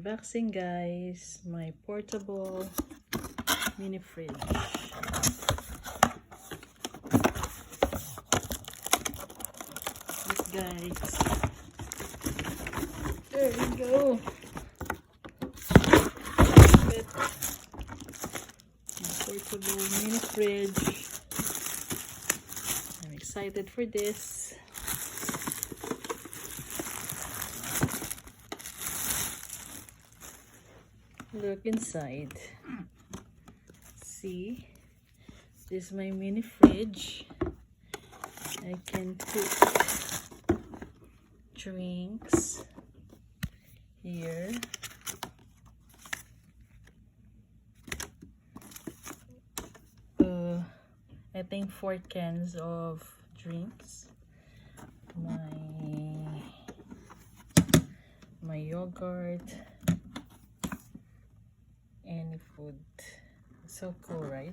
unboxing, guys, my portable mini fridge. Look, guys, there we go. It. My portable mini fridge. I'm excited for this. Look inside. See, this is my mini fridge. I can put drinks here. I think 4 cans of drinks. My yogurt. Any food. So cool, right?